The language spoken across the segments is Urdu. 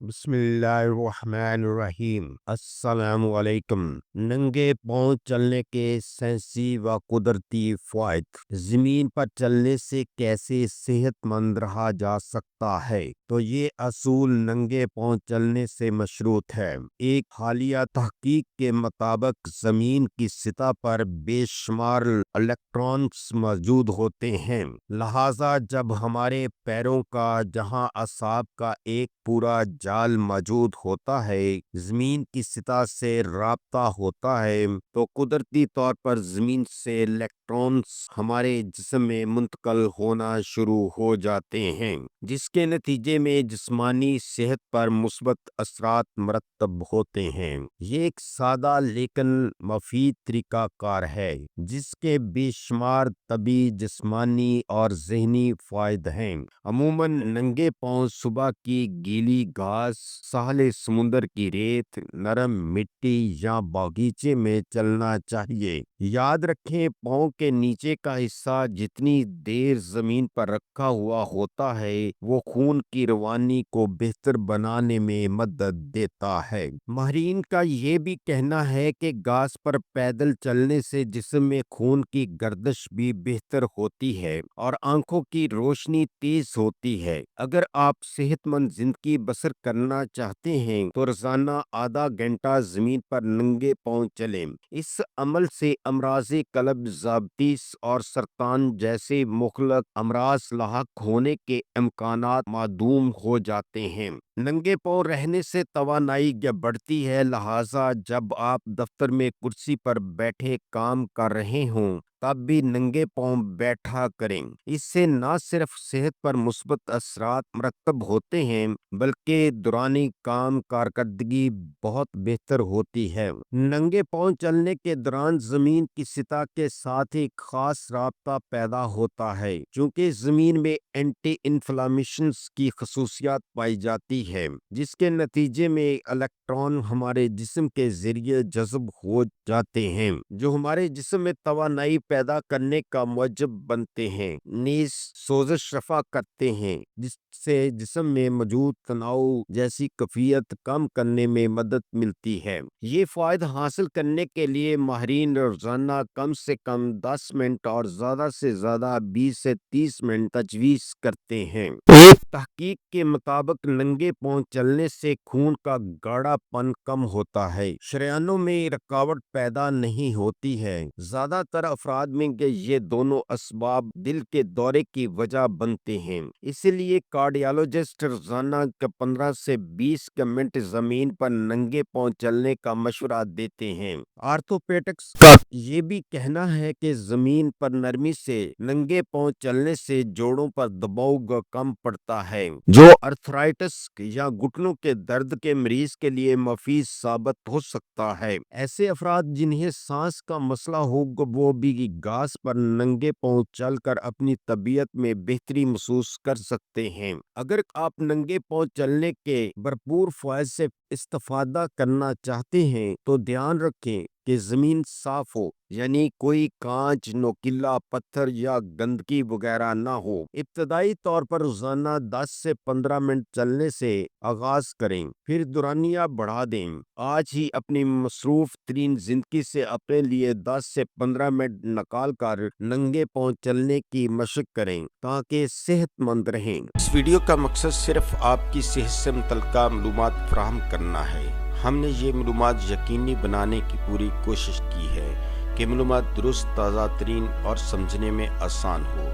بسم اللہ الرحمن الرحیم۔ السلام علیکم۔ ننگے پاؤں چلنے کے سائنسی و قدرتی فوائد۔ زمین پر چلنے سے کیسے صحت مند رہا جا سکتا ہے؟ تو یہ اصول ننگے پاؤں چلنے سے مشروط ہے۔ ایک حالیہ تحقیق کے مطابق زمین کی سطح پر بے شمار الیکٹرانز موجود ہوتے ہیں، لہذا جب ہمارے پیروں کا جہاں اعصاب کا ایک پورا جال موجود ہوتا ہے زمین کی سطح سے رابطہ ہوتا ہے تو قدرتی طور پر زمین سے الیکٹرانز ہمارے جسم میں منتقل ہونا شروع ہو جاتے ہیں، جس کے نتیجے میں جسمانی صحت پر مثبت اثرات مرتب ہوتے ہیں۔ یہ ایک سادہ لیکن مفید طریقہ کار ہے جس کے بے شمار طبی، جسمانی اور ذہنی فوائد ہیں۔ عموماً ننگے پاؤں صبح کی گیلی گھاس، ساحل سمندر کی ریت، نرم مٹی یا باغیچے میں چلنا چاہیے۔ یاد رکھیں، پاؤں کے نیچے کا حصہ جتنی دیر زمین پر رکھا ہوا ہوتا ہے وہ خون کی روانی کو بہتر بنانے میں مدد دیتا ہے۔ ماہرین کا یہ بھی کہنا ہے کہ گھاس پر پیدل چلنے سے جسم میں خون کی گردش بھی بہتر ہوتی ہے اور آنکھوں کی روشنی تیز ہوتی ہے۔ اگر آپ صحت مند زندگی بسر کرنا چاہتے ہیں تو روزانہ آدھا گھنٹہ زمین پر ننگے پاؤں چلیں۔ اس عمل سے امراض قلب، ذیابیطس اور سرطان جیسے مہلک امراض لاحق ہونے کے امکانات معدوم ہو جاتے ہیں۔ ننگے پاؤں رہنے سے توانائی بڑھتی ہے، لہذا جب آپ دفتر میں کرسی پر بیٹھے کام کر رہے ہوں تب بھی ننگے پاؤں بیٹھا کریں۔ اس سے نہ صرف صحت پر مثبت اثرات مرتب ہوتے ہیں بلکہ دورانی کام کارکردگی بہت بہتر ہوتی ہے۔ ننگے پاؤں چلنے کے دوران زمین کی سطح کے ساتھ ایک خاص رابطہ پیدا ہوتا ہے، چونکہ زمین میں اینٹی انفلامیشنز کی خصوصیات پائی جاتی ہے، جس کے نتیجے میں الیکٹران ہمارے جسم کے ذریعے جذب ہو جاتے ہیں جو ہمارے جسم میں توانائی پیدا کرنے کا موجب بنتے ہیں، نیز سوزش رفع کرتے ہیں، جس سے جسم میں موجود تناؤ جیسی کیفیت کم کرنے میں مدد ملتی ہے۔ یہ فوائد حاصل کرنے کے لیے ماہرین روزانہ کم سے کم 10 منٹ اور زیادہ سے زیادہ 20 سے 30 منٹ تجویز کرتے ہیں۔ ایک تحقیق کے مطابق ننگے پاؤں چلنے سے خون کا گاڑھا پن کم ہوتا ہے، شریانوں میں رکاوٹ پیدا نہیں ہوتی ہے۔ زیادہ تر افراد میں یہ دونوں اسباب دل کے دورے کی وجہ بنتے ہیں، اسی لیے کارڈیالوجسٹ روزانہ 15 سے 20 منٹ زمین پر ننگے پاؤں چلنے کا مشورہ دیتے ہیں۔ آرتھوپیڈکس کا یہ بھی کہنا ہے کہ زمین پر نرمی سے ننگے پاؤں چلنے سے جوڑوں پر دباؤ کم پڑتا ہے، جو آرتھرائٹس یا گھٹنوں کے درد کے مریض کے لیے مفید ثابت ہو سکتا ہے۔ ایسے افراد جنہیں سانس کا مسئلہ ہو وہ بھی گھاس پر ننگے پاؤں چل کر اپنی طبیعت میں بہتری محسوس کر سکتے ہیں۔ اگر آپ ننگے پاؤں چلنے کے بھرپور فوائد سے استفادہ کرنا چاہتے ہیں تو دھیان رکھیں کہ زمین صاف ہو، یعنی کوئی کانچ، نوکیلا پتھر یا گندگی وغیرہ نہ ہو۔ ابتدائی طور پر روزانہ 10 سے 15 منٹ چلنے سے آغاز کریں، پھر دورانیہ بڑھا دیں۔ آج ہی اپنی مصروف ترین زندگی سے اپنے لیے 10 سے 15 منٹ نکال کر ننگے پاؤں چلنے کی مشق کریں تاکہ صحت مند رہیں۔ اس ویڈیو کا مقصد صرف آپ کی صحت سے متعلقہ معلومات فراہم کرنا ہے۔ ہم نے یہ معلومات یقینی بنانے کی پوری کوشش کی ہے کہ معلومات درست، تازہ ترین اور سمجھنے میں آسان ہو۔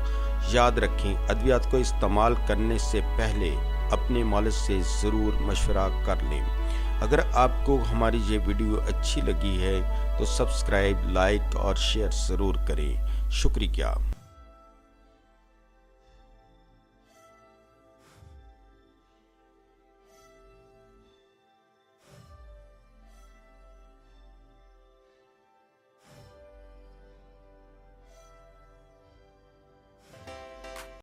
یاد رکھیں، ادویات کو استعمال کرنے سے پہلے اپنے مالج سے ضرور مشورہ کر لیں۔ اگر آپ کو ہماری یہ ویڈیو اچھی لگی ہے تو سبسکرائب، لائک اور شیئر ضرور کریں۔ شکریہ۔